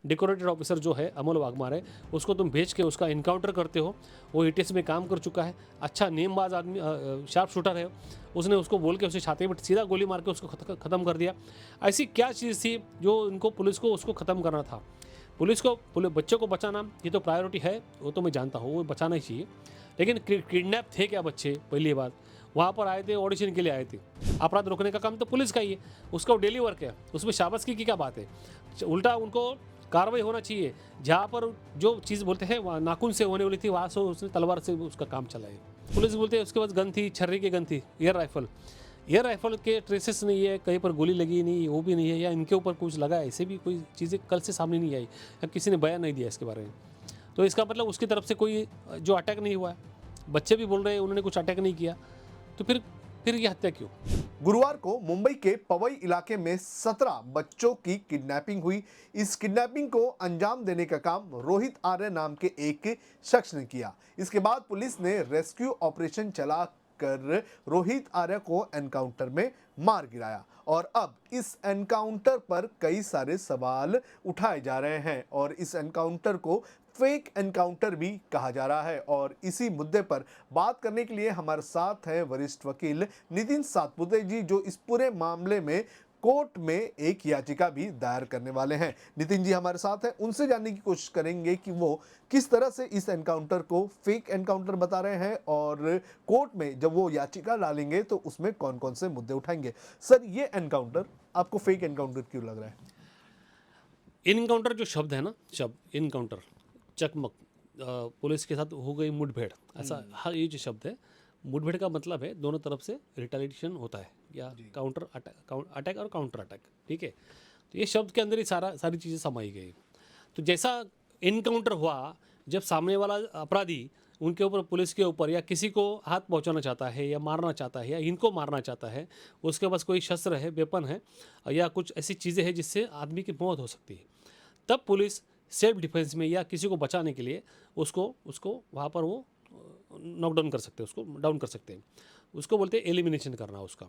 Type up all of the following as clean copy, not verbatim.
Decorated officer जो है अमोल वाघमार है, उसको तुम भेज के उसका इनकाउंटर करते हो। वो एटीएस में काम कर चुका है, अच्छा नेमबाज आदमी, शार्प शूटर है। उसने उसको बोल के उसे छाती में सीधा गोली मार के उसको ख़त्म कर दिया। ऐसी क्या चीज़ थी जो इनको पुलिस को उसको ख़त्म करना था? पुलिस को बच्चों को बचाना ये तो प्रायोरिटी है, वो तो मैं जानता हूँ, वो बचाना ही चाहिए। लेकिन किडनैप थे क्या बच्चे? पहली बात, वहाँ पर आए थे, ऑडिशन के लिए आए थे। अपराध रोकने का काम तो पुलिस का ही है, उसका वो डेली वर्क है, उसमें शाबाशी की क्या बात है? उल्टा उनको कार्रवाई होना चाहिए। जहाँ पर जो चीज़ बोलते हैं वहाँ नाखून से होने वाली थी, वहाँ से उसने तलवार से उसका काम चलाया। पुलिस बोलते हैं उसके पास गन थी, छर्री की गन थी, एयर राइफल के ट्रेसेस नहीं है, कहीं पर गोली लगी नहीं, वो भी नहीं है, या इनके ऊपर कुछ लगा है, ऐसे भी कोई चीज़ें कल से सामने नहीं आई, या किसी ने बयान नहीं दिया इसके बारे में। तो इसका मतलब उसकी तरफ से कोई जो अटैक नहीं हुआ है। बच्चे भी बोल रहे हैं उन्होंने कुछ अटैक नहीं किया, तो फिर ये हत्या क्यों? गुरुवार को मुंबई के पवई इलाके में 17 बच्चों की किडनैपिंग हुई। इस किडनैपिंग को अंजाम देने का काम रोहित आर्य नाम के एक शख्स ने किया। इसके बाद पुलिस ने रेस्क्यू ऑपरेशन चला कर रोहित आर्य को एनकाउंटर में मार गिराया और अब इस एनकाउंटर पर कई सारे सवाल उठाए जा रहे हैं और इस एनकाउंटर को फेक एनकाउंटर भी कहा जा रहा है। और इसी मुद्दे पर बात करने के लिए हमारे साथ हैं वरिष्ठ वकील नितिन सातपुते जी, जो इस पूरे मामले में कोर्ट में एक याचिका भी दायर करने वाले हैं। नितिन जी हमारे साथ हैं, उनसे जानने की कोशिश करेंगे कि वो किस तरह से इस एनकाउंटर को फेक एनकाउंटर बता रहे हैं और कोर्ट में जब वो याचिका डालेंगे तो उसमें कौन कौन से मुद्दे उठाएंगे। सर, ये एनकाउंटर आपको फेक एनकाउंटर क्यों लग रहा है? इनकाउंटर जो शब्द है ना, शब्द इनकाउंटर, चकमक, पुलिस के साथ हो गई मुठभेड़, ऐसा हाँ ये जो शब्द है, मुठभेड़ का मतलब है दोनों तरफ से रिटेलिएशन होता है, या काउंटर अटैक और काउंटर अटैक, ठीक है। तो ये शब्द के अंदर ही सारी चीज़ें समाई गई। तो जैसा इनकाउंटर हुआ, जब सामने वाला अपराधी उनके ऊपर, पुलिस के ऊपर या किसी को हाथ पहुंचाना चाहता है या मारना चाहता है या इनको मारना चाहता है, उसके पास कोई शस्त्र है, वेपन है, या कुछ ऐसी चीज़ें हैं जिससे आदमी की मौत हो सकती है, तब पुलिस सेल्फ डिफेंस में या किसी को बचाने के लिए उसको उसको वहाँ पर वो नॉकडाउन कर सकते हैं, उसको डाउन कर सकते हैं। उसको बोलते हैं एलिमिनेशन करना उसका।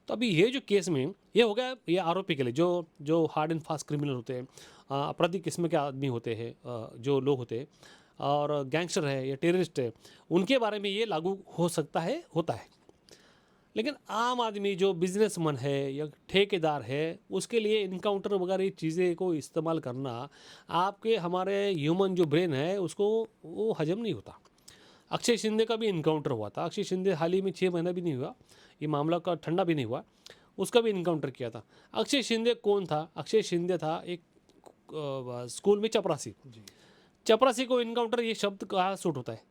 तो अभी ये जो केस में ये हो गया, ये आरोपी के लिए जो जो हार्ड एंड फास्ट क्रिमिनल होते हैं, अपराधी किस्म के आदमी होते हैं, जो लोग होते हैं, और गैंगस्टर है या टेररिस्ट है, उनके बारे में ये लागू हो सकता है, होता है। लेकिन आम आदमी जो बिजनेसमैन है या ठेकेदार है, उसके लिए इनकाउंटर वगैरह चीज़ें को इस्तेमाल करना, आपके हमारे ह्यूमन जो ब्रेन है उसको वो हजम नहीं होता। अक्षय शिंदे का भी इनकाउंटर हुआ था। अक्षय शिंदे हाल ही में 6 महीना भी नहीं हुआ, ये मामला का ठंडा भी नहीं हुआ, उसका भी इनकाउंटर किया था। अक्षय शिंदे कौन था? अक्षय शिंदे था एक स्कूल में चपरासी। चपरासी को इनकाउंटर ये शब्द कहाँ सूट होता है?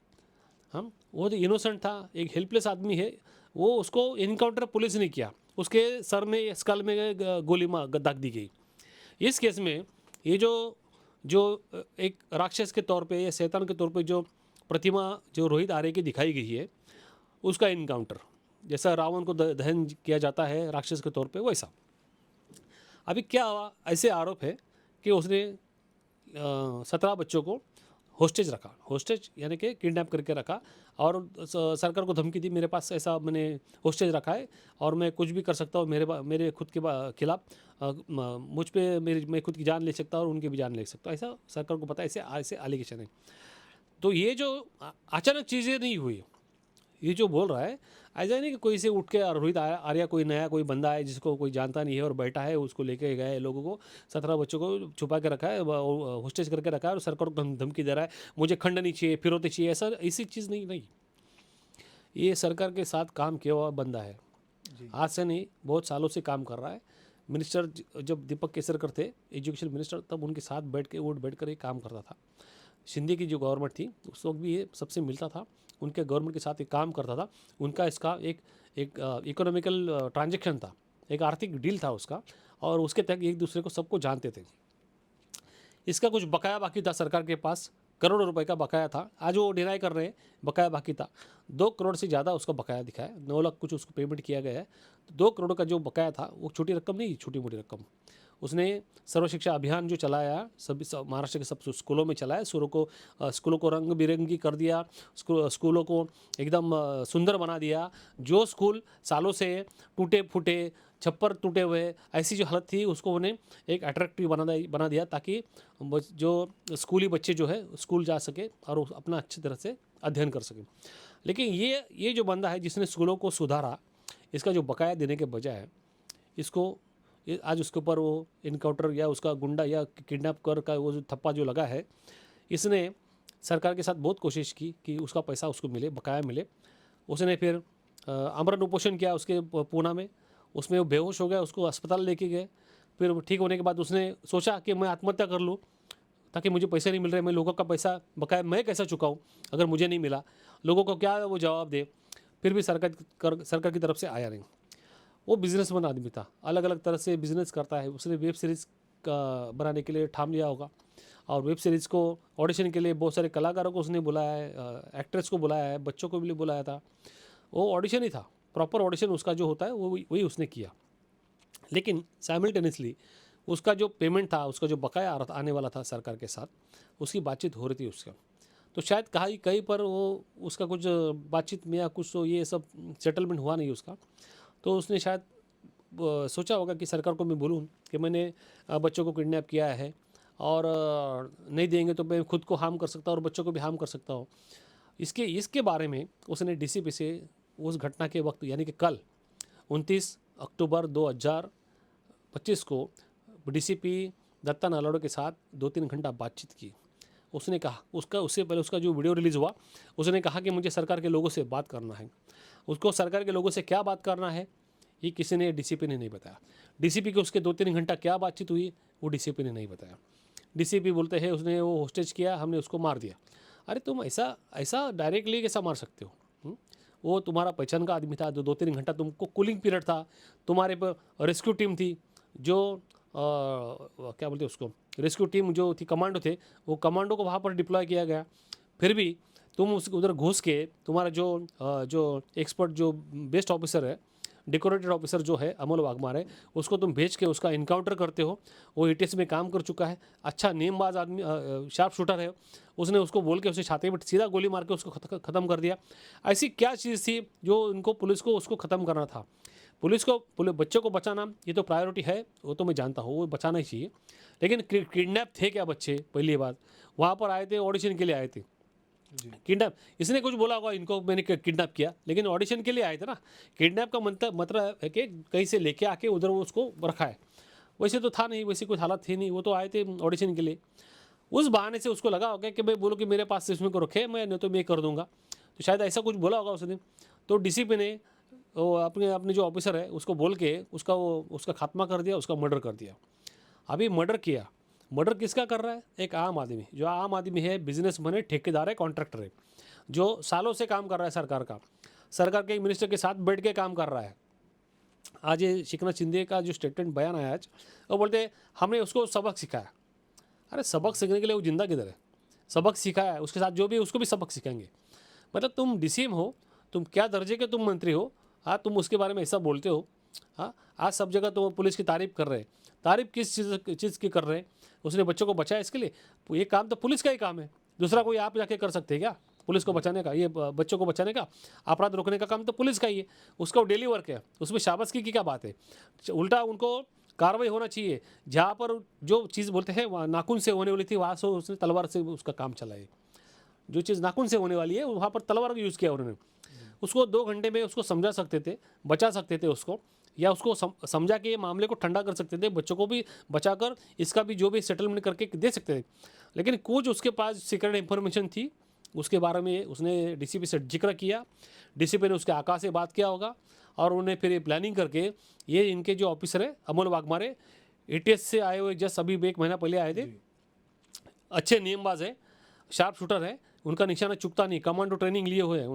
हम वो तो इनोसेंट था, एक हेल्पलेस आदमी है, वो उसको इनकाउंटर पुलिस ने किया, उसके सर में स्कल में गोली मार दाग दी गई। इस केस में ये जो जो एक राक्षस के तौर पे या शैतान के तौर पे जो प्रतिमा जो रोहित आर्य की दिखाई गई है, उसका इनकाउंटर, जैसा रावण को दहन किया जाता है राक्षस के तौर पे, वैसा। अभी क्या हुआ, ऐसे आरोप है कि उसने 17 बच्चों को होस्टेज रखा, होस्टेज यानी कि किडनैप करके रखा, और सरकार को धमकी दी, मेरे पास ऐसा मैंने होस्टेज रखा है और मैं कुछ भी कर सकता हूँ, मेरे खुद के खिलाफ, मुझ पे मैं खुद की जान ले सकता हूँ और उनकी भी जान ले सकता हूँ, ऐसा सरकार को पता है, ऐसे ऐसे एलिगेशन है। तो ये जो अचानक चीज़ें नहीं हुई, ये जो बोल रहा है, ऐसा नहीं कि कोई से उठ के रोहित आर्या कोई नया कोई बंदा है जिसको कोई जानता नहीं है और बैठा है, उसको लेके गए लोगों को, 17 बच्चों को छुपा के रखा है, होस्टेज करके रखा है और सरकार को धमकी दे रहा है, मुझे खंड नहीं चाहिए, फिरौती चाहिए, ऐसा ऐसी चीज़ नहीं। नहीं, ये सरकार के साथ काम किया हुआ बंदा है, आज से नहीं, बहुत सालों से काम कर रहा है। मिनिस्टर जब दीपक केसरकर थे एजुकेशन मिनिस्टर, तब उनके साथ बैठ कर ये काम करता था। शिंदे की जो गवर्नमेंट थी उस वक्त भी ये सबसे मिलता था, उनके गवर्नमेंट के साथ ये काम करता था। उनका इसका एक एक इकोनॉमिकल ट्रांजैक्शन था, एक आर्थिक डील था उसका, और उसके तहत एक दूसरे को सबको जानते थे। इसका कुछ बकाया बाकी था सरकार के पास, करोड़ों रुपए का बकाया था। आज वो डिनाई कर रहे हैं, बकाया बाकी था 2 करोड़ से ज़्यादा उसका बकाया दिखा है, 9 लाख कुछ उसको पेमेंट किया गया है। तो 2 करोड़ का जो बकाया था वो छोटी रकम नहीं, छोटी मोटी रकम, उसने सर्व शिक्षा अभियान जो चलाया सभी महाराष्ट्र के सब स्कूलों में चलाया, स्कूलों को रंग बिरंगी कर दिया, स्कूलों को एकदम सुंदर बना दिया। जो स्कूल सालों से टूटे फूटे, छप्पर टूटे हुए, ऐसी जो हालत थी उसको उन्हें एक अट्रैक्टिव बना दिया, ताकि जो स्कूली बच्चे जो है स्कूल जा सके और अपना अच्छी तरह से अध्ययन कर सके। लेकिन ये जो बंदा है जिसने स्कूलों को सुधारा, इसका जो बकाया देने के बजाय इसको आज उसके ऊपर वो इनकाउंटर या उसका गुंडा या किडनैप कर का वो जो थप्पा जो लगा है, इसने सरकार के साथ बहुत कोशिश की कि उसका पैसा उसको मिले, बकाया मिले। उसने फिर आमरण उपोषण किया उसके पूना में, उसमें वो बेहोश हो गया, उसको अस्पताल लेके गए। फिर ठीक होने के बाद उसने सोचा कि मैं आत्महत्या कर लूँ, ताकि मुझे पैसे नहीं मिल रहे, मैं लोगों का पैसा बकाया मैं कैसा चुकाऊँ अगर मुझे नहीं मिला, लोगों को क्या वो जवाब दे। फिर भी सरकार की तरफ से आया नहीं। वो बिजनेसमैन आदमी था, अलग अलग तरह से बिजनेस करता है। उसने वेब सीरीज़ का बनाने के लिए ठान लिया होगा, और वेब सीरीज़ को ऑडिशन के लिए बहुत सारे कलाकारों को उसने बुलाया है, एक्ट्रेस को बुलाया है, बच्चों को भी बुलाया था। वो ऑडिशन ही था, प्रॉपर ऑडिशन उसका जो होता है वो वही उसने किया। लेकिन साइमल्टेनियसली उसका जो पेमेंट था, उसका जो बकाया आने वाला था सरकार के साथ, उसकी बातचीत हो रही थी उसका। तो शायद कहीं पर वो उसका कुछ बातचीत में या कुछ तो ये सब सेटलमेंट हुआ नहीं उसका। तो उसने शायद सोचा होगा कि सरकार को मैं बोलूँ कि मैंने बच्चों को किडनैप किया है, और नहीं देंगे तो मैं खुद को हार्म कर सकता हूँ और बच्चों को भी हार्म कर सकता हूँ। इसके बारे में उसने डीसीपी से उस घटना के वक्त, यानी कि कल 29 अक्टूबर 2025 को डीसीपी दत्ता नालाडो के साथ 2-3 घंटा बातचीत की। उसने कहा, उससे पहले उसका जो वीडियो रिलीज़ हुआ, उसने कहा कि मुझे सरकार के लोगों से बात करना है। उसको सरकार के लोगों से क्या बात करना है ये किसी ने, डीसीपी ने नहीं बताया। डीसीपी के उसके 2-3 घंटा क्या बातचीत हुई वो डीसीपी ने नहीं बताया। डीसीपी बोलते हैं उसने वो होस्टेज किया, हमने उसको मार दिया। अरे तुम ऐसा डायरेक्टली कैसा मार सकते हो? वो तुम्हारा पहचान का आदमी था, जो 2-3 घंटा तुमको कूलिंग पीरियड था, तुम्हारे पर रेस्क्यू टीम थी, जो क्या बोलते हैं उसको, रेस्क्यू टीम जो थी, कमांडो थे, वो कमांडो को वहाँ पर डिप्लॉय किया गया। फिर भी तुम उस उधर घुस के तुम्हारा जो एक्सपर्ट जो बेस्ट ऑफिसर है, डेकोरेटेड ऑफिसर जो है अमोल वाघमारे, उसको तुम भेज के उसका इनकाउंटर करते हो। वो एटीएस में काम कर चुका है, अच्छा नेमबाज आदमी, शार्प शूटर है। उसने उसको बोल के उसे छाती में सीधा गोली मार के उसको ख़त्म कर दिया। ऐसी क्या चीज़ थी जो उनको पुलिस को उसको ख़त्म करना था? पुलिस बच्चों को बचाना ये तो प्रायोरिटी है, वो तो मैं जानता हूँ, वो बचाना ही चाहिए। लेकिन किडनैप थे क्या बच्चे? पहली बात, वहाँ पर आए थे, ऑडिशन के लिए आए थे। किडनैप, इसने कुछ बोला होगा इनको मैंने किडनैप किया, लेकिन ऑडिशन के लिए आए थे ना। किडनैप का मतलब है कि कहीं से लेके आके उधर वो उसको रखा है। वैसे तो था नहीं, वैसी कुछ हालत थी नहीं, वो तो आए थे ऑडिशन के लिए। उस बहाने से उसको लगा होगा कि मैं बोलूँ कि मेरे पास इसमें को रखे, मैं नहीं तो मैं कर दूंगा। तो शायद ऐसा कुछ बोला होगा उसने। तो डीसीपी ने वो अपने अपने जो ऑफिसर है उसको बोल के उसका खात्मा कर दिया, उसका मर्डर कर दिया। अभी मर्डर किया, मर्डर किसका कर रहा है? एक आम आदमी, जो आम आदमी है, बिजनेसमैन है, ठेकेदार है, कॉन्ट्रैक्टर है, जो सालों से काम कर रहा है सरकार के मिनिस्टर के साथ बैठ के काम कर रहा है। आज ये शिकनाथ शिंदे का जो स्टेटमेंट बयान आया आज, वो बोलते हैं हमने उसको सबक सिखाया। अरे सबक सीखने के लिए वो जिंदा किधर है? सबक सिखाया है, उसके साथ जो भी है उसको भी सबक सिखाएंगे। मतलब तुम डीसीएम हो, तुम क्या दर्जे के तुम मंत्री हो? हाँ, तुम उसके बारे में ऐसा बोलते हो। हाँ, आज सब जगह तो पुलिस की तारीफ कर रहे हैं। तारीफ किस चीज़ की कर रहे हैं? उसने बच्चों को बचाया, इसके लिए। ये काम तो पुलिस का ही काम है, दूसरा कोई आप जाके कर सकते हैं क्या? पुलिस को बचाने का, ये बच्चों को बचाने का, अपराध रोकने का काम तो पुलिस का ही है, उसका डेली वर्क है। उसमें शाबाशी की क्या बात है? उल्टा उनको कार्रवाई होना चाहिए। जहाँ पर जो चीज़ बोलते हैं वहाँ नाखून से होने वाली थी, वहाँ से उसने तलवार से उसका काम चलाए। जो चीज़ नाखून से होने वाली है वहाँ पर तलवार का यूज़ किया उन्होंने। उसको 2 घंटे में उसको समझा सकते थे, बचा सकते थे उसको, या उसको समझा के मामले को ठंडा कर सकते थे, बच्चों को भी बचाकर इसका भी जो भी सेटलमेंट करके दे सकते थे। लेकिन कुछ उसके पास सीक्रेट इंफॉर्मेशन थी, उसके बारे में उसने डीसीपी से जिक्र किया। डीसीपी ने उसके आका से बात किया होगा, और उन्हें फिर ये प्लानिंग करके, ये इनके जो ऑफिसर है अमोल वाघमारे, एटीएस से आए हुए, जस्ट अभी 1 महीना पहले आए थे, अच्छे नेमबाज है, शार्प शूटर है, उनका निशाना चुकता नहीं, कमांडो ट्रेनिंग लिए हुए हैं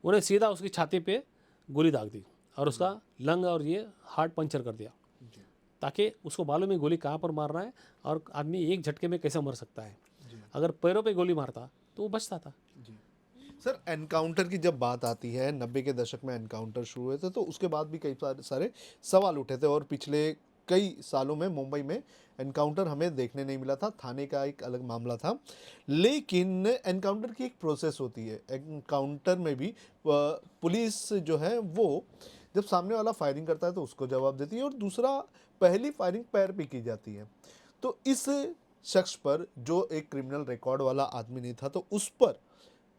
उन्हें सीधा उसकी छाती पे गोली दाग दी, और उसका लंग और ये हार्ट पंचर कर दिया, ताकि उसको मालूम है गोली कहाँ पर मारना है, और आदमी एक झटके में कैसे मर सकता है। अगर पैरों पे गोली मारता तो वो बचता था। सर, एनकाउंटर की जब बात आती है, 90 के दशक में एनकाउंटर शुरू हुए थे, तो उसके बाद भी कई सारे सवाल उठे थे, और पिछले कई सालों में मुंबई में एनकाउंटर हमें देखने नहीं मिला था, थाने का एक अलग मामला था। लेकिन एनकाउंटर की एक प्रोसेस होती है, एनकाउंटर में भी पुलिस जो है वो जब सामने वाला फायरिंग करता है तो उसको जवाब देती है, और दूसरा पहली फायरिंग पैर पे की जाती है। तो इस शख्स पर जो एक क्रिमिनल रिकॉर्ड वाला आदमी नहीं था, तो उस पर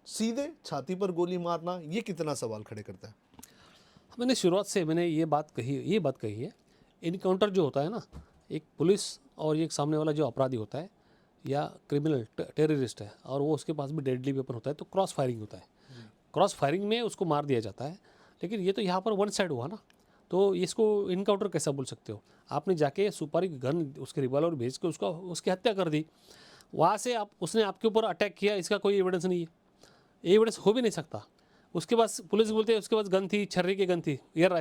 सीधे छाती पर गोली मारना ये कितना सवाल खड़े करता है। मैंने शुरुआत से मैंने ये बात कही है, इनकाउंटर जो होता है ना, एक पुलिस और एक सामने वाला जो अपराधी होता है या क्रिमिनल टेररिस्ट है और वो उसके पास भी डेडली वेपन होता है, तो क्रॉस फायरिंग होता है। क्रॉस फायरिंग में उसको मार दिया जाता है। लेकिन ये तो यहाँ पर वन साइड हुआ ना, तो इसको इनकाउंटर कैसा बोल सकते हो? आपने जाके सुपारी गन उसके रिवॉल्वर भेज के उसकी हत्या कर दी, वहाँ से उसने आपके ऊपर अटैक किया, इसका कोई एविडेंस नहीं है, एविडेंस हो भी नहीं सकता। उसके पास पुलिस बोलते हैं उसके पास गन थी, छर्रे की गन थी, एयर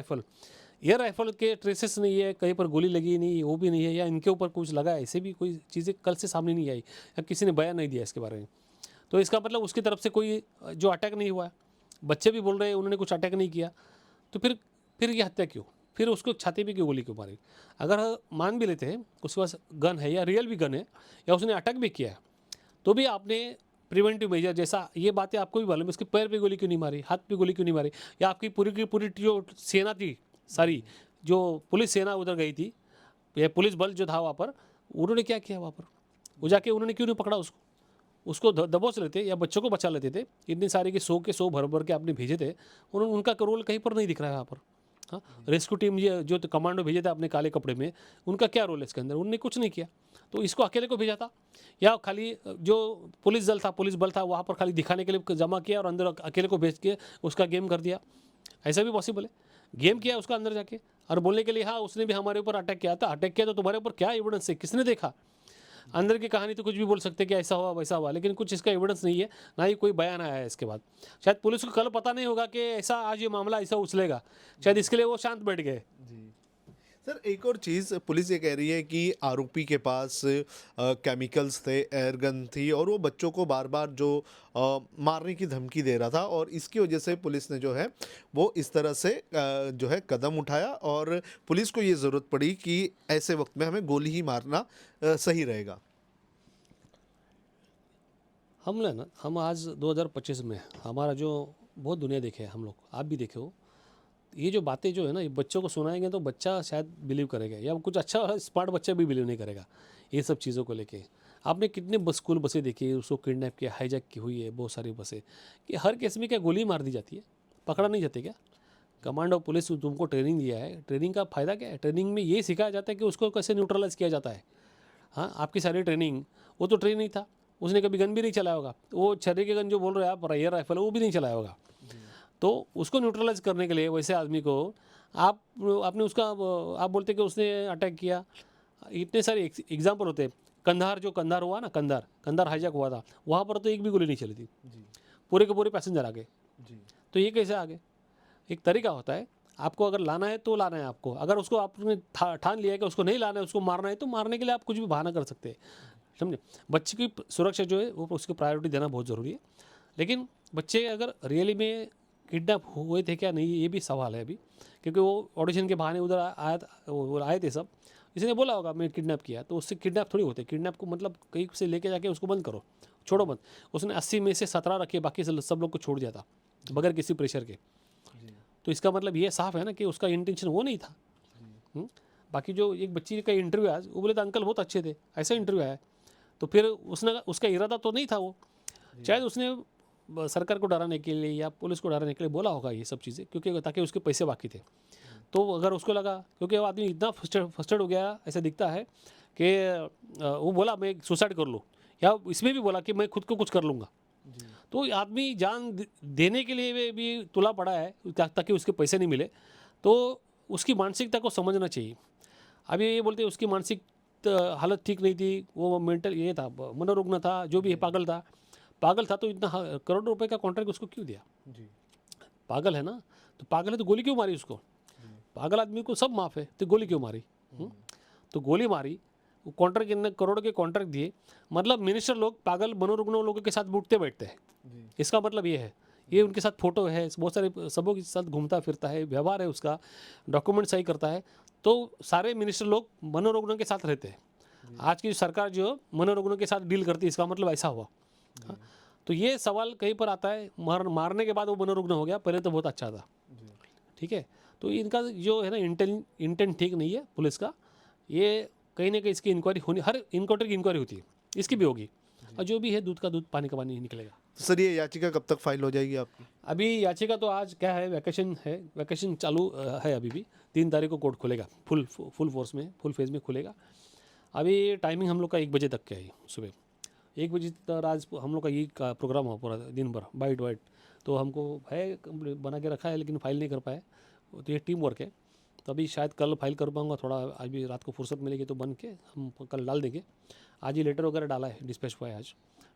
राइफल के ट्रेसेस नहीं है, कहीं पर गोली लगी नहीं, वो भी नहीं है, या इनके ऊपर कुछ लगा है, ऐसे भी कोई चीज़ें कल से सामने नहीं आई या किसी ने बयान नहीं दिया इसके बारे में। तो इसका मतलब उसकी तरफ से कोई जो अटैक नहीं हुआ है। बच्चे भी बोल रहे हैं उन्होंने कुछ अटैक नहीं किया, तो फिर ये हत्या क्यों? फिर उसको छाती पे क्यों गोली क्यों मारी? अगर मान भी लेते हैं उसके पास गन है या रियल भी गन है या उसने अटैक भी किया है, तो भी आपने प्रिवेंटिव मेजर जैसा, ये बातें आपको भी मालूम है, उसके पैर पे गोली क्यों नहीं मारी, हाथ पे गोली क्यों नहीं मारी? या आपकी पूरी की पूरी जो सेना थी सारी, जो पुलिस सेना उधर गई थी या पुलिस बल जो था वहाँ पर, उन्होंने क्या किया वहाँ पर? वो जाके उन्होंने क्यों नहीं पकड़ा उसको दबोच लेते या बच्चों को बचा लेते थे। इतनी सारी के 100 भर भर के आपने भेजे थे, उन्होंने उनका रोल कहीं पर नहीं दिख रहा है वहाँ पर। हाँ, रेस्क्यू टीम ये जो कमांडो भेजे थे अपने काले कपड़े में, उनका क्या रोल है इसके अंदर? उन्होंने कुछ नहीं किया। तो इसको अकेले को भेजा था या खाली जो पुलिस बल था वहाँ पर खाली दिखाने के लिए जमा किया और अंदर अकेले को भेज के उसका गेम कर दिया? ऐसा भी पॉसिबल है? गेम किया उसका अंदर जाके और बोलने के लिए हाँ उसने भी हमारे ऊपर अटैक किया था। अटैक किया तो तुम्हारे ऊपर क्या एविडेंस है? किसने देखा? अंदर की कहानी तो कुछ भी बोल सकते हैं कि ऐसा हुआ वैसा हुआ, लेकिन कुछ इसका एविडेंस नहीं है, ना ही कोई बयान आया है इसके बाद। शायद पुलिस को कल पता नहीं होगा कि ऐसा आज ये मामला ऐसा उछलेगा, शायद इसके लिए वो शांत बैठ गए। जी सर, एक और चीज़ पुलिस ये कह रही है कि आरोपी के पास केमिकल्स थे, एयर गन थी, और वो बच्चों को बार बार जो मारने की धमकी दे रहा था, और इसकी वजह से पुलिस ने जो है वो इस तरह से जो है कदम उठाया, और पुलिस को ये ज़रूरत पड़ी कि ऐसे वक्त में हमें गोली ही मारना सही रहेगा। हम आज 2025 में हमारा जो बहुत दुनिया देखे है हम लोग, आप भी देखे हो, ये जो बातें जो है ना, ये बच्चों को सुनाएंगे तो बच्चा शायद बिलीव करेगा, या कुछ अच्छा स्मार्ट बच्चा भी बिलीव नहीं करेगा ये सब चीज़ों को लेके। आपने कितने स्कूल बसें देखी है, उसको किडनैप किया, हाईजैक की हुई है बहुत सारी बसें, कि हर केस में क्या गोली मार दी जाती है? पकड़ा नहीं जाते क्या? कमांडो पुलिस तुमको ट्रेनिंग दिया है, ट्रेनिंग का फ़ायदा क्या है? ट्रेनिंग में ये सिखाया जाता है कि उसको कैसे न्यूट्रलाइज किया जाता है। हाँ, आपकी सारी ट्रेनिंग, वो तो ट्रेन नहीं था, उसने कभी गन भी नहीं चलाया होगा, वो छर्रे के गन जो बोल रहे हैं आप, एयर राइफल, वो भी नहीं चलाया होगा। तो उसको न्यूट्रलाइज करने के लिए वैसे आदमी को आप आपने उसका आप बोलते कि उसने अटैक किया। इतने सारे एग्जाम्पल होते हैं। कंधार हुआ ना, कंधार हाईजैक हुआ था, वहाँ पर तो एक भी गोली नहीं चली थी, पूरे के पूरे पैसेंजर आ गए। तो ये कैसे आ गए? एक तरीका होता है, आपको अगर लाना है तो लाना है आपको, अगर उसको आपने ठान लिया है कि उसको नहीं लाना है, उसको मारना है, तो मारने के लिए आप कुछ भी बहाना कर सकते हैं। समझे? बच्चे की सुरक्षा जो है वो उसको प्रायोरिटी देना बहुत ज़रूरी है। लेकिन बच्चे अगर रियली में किडनैप हुए थे क्या नहीं, ये भी सवाल है अभी, क्योंकि वो ऑडिशन के बहाने उधर वो आए थे सब, इसने बोला होगा मैं किडनैप किया, तो उससे किडनैप थोड़ी होते। किडनैप को मतलब कहीं से लेके जाके उसको बंद करो, छोड़ो मत। उसने 80 में से 17 रखे, बाकी सब लोग को छोड़ दिया था बगैर किसी प्रेशर के। तो इसका मतलब ये साफ है ना कि उसका इंटेंशन वो नहीं था। बाकी जो एक बच्ची का इंटरव्यू आया, वो बोले तो अंकल बहुत अच्छे थे, ऐसा इंटरव्यू आया, तो फिर उसका इरादा तो नहीं था वो, शायद उसने सरकार को डराने के लिए या पुलिस को डराने के लिए बोला होगा ये सब चीज़ें, क्योंकि ताकि उसके पैसे बाकी थे। तो अगर उसको लगा, क्योंकि वो आदमी इतना फ्रस्ट्रेट हो गया ऐसा दिखता है कि वो बोला मैं सुसाइड कर लूँ, या इसमें भी बोला कि मैं खुद को कुछ कर लूँगा। तो आदमी जान देने के लिए भी तुला पड़ा है ताकि उसके पैसे नहीं मिले। तो उसकी मानसिकता को समझना चाहिए। अभी ये बोलते उसकी मानसिक हालत ठीक नहीं थी, वो मेंटल ये था, मनोरुग्ण था, जो भी है, पागल था, तो इतना करोड़ रुपए का कॉन्ट्रैक्ट उसको क्यों दिया? पागल है ना, तो पागल है तो गोली क्यों मारी उसको? पागल आदमी को सब माफ़ है, तो गोली क्यों मारी? तो गोली मारी, वो कॉन्ट्रैक्ट इतने करोड़ के कॉन्ट्रैक्ट दिए, मतलब मिनिस्टर लोग पागल मनोरुग्ण लोगों के साथ उठते बैठते हैं। इसका मतलब ये है, ये उनके साथ फोटो है, बहुत सारे सबों के साथ घूमता फिरता है, व्यवहार है उसका, डॉक्यूमेंट सही करता है, तो सारे मिनिस्टर लोग मनोरोगियों के साथ रहते हैं। आज की सरकार जो मनोरोगियों के साथ डील करती है, इसका मतलब ऐसा हुआ। हाँ, तो ये सवाल कहीं पर आता है, मारने के बाद वो मनोरुग्ण हो गया, पहले तो बहुत अच्छा था। ठीक है, तो इनका जो है ना इंटेंट ठीक नहीं है पुलिस का। ये कहीं ना कहीं इसकी इंक्वायरी होनी, हर इनकाउंटर की इंक्वायरी होती है, इसकी भी होगी, और जो भी है दूध का दूध पानी का पानी निकलेगा। तो सर, ये याचिका कब तक फाइल हो जाएगी आपकी? अभी याचिका तो आज क्या है, वैकेशन है, वैकेशन चालू है अभी भी। 3 तारीख को कोर्ट खुलेगा, फुल फोर्स में, फुल फेज में खुलेगा। अभी टाइमिंग हम लोग का 1 बजे तक का है, सुबह 1 बजे तक आज हम लोग का ये का प्रोग्राम हो पूरा दिन भर, बाइट वाइट। तो हमको है बना के रखा है, लेकिन फाइल नहीं कर पाए। तो ये टीम वर्क है, तो अभी शायद कल फाइल कर पाऊँगा। थोड़ा आज भी रात को फुर्सत मिलेगी तो बन के हम कल डाल देंगे। आज ही लेटर वगैरह डाला है, डिस्पैच हुआ है आज।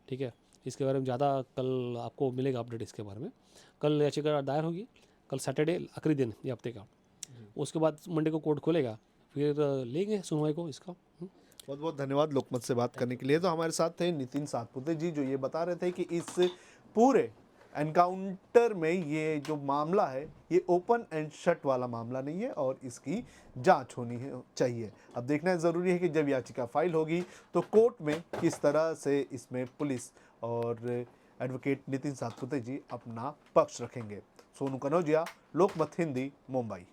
ठीक है, इसके बारे में ज़्यादा कल आपको मिलेगा अपडेट इसके बारे में। कल याचिका दायर होगी, कल सैटरडे आखिरी दिन ये हफ्ते का। उसके बाद मंडे को कोर्ट खुलेगा, फिर लेंगे सुनवाई को इसका। बहुत बहुत धन्यवाद लोकमत से बात करने के लिए। तो हमारे साथ थे नितिन सातपुते जी, जो ये बता रहे थे कि इस पूरे एनकाउंटर में ये जो मामला है, ये ओपन एंड शट वाला मामला नहीं है और इसकी जांच होनी है चाहिए। अब देखना ज़रूरी है कि जब याचिका फाइल होगी तो कोर्ट में किस तरह से इसमें पुलिस और एडवोकेट नितिन सातपुते जी अपना पक्ष रखेंगे। सोनू कनौजिया, लोकमत हिंदी, मुंबई।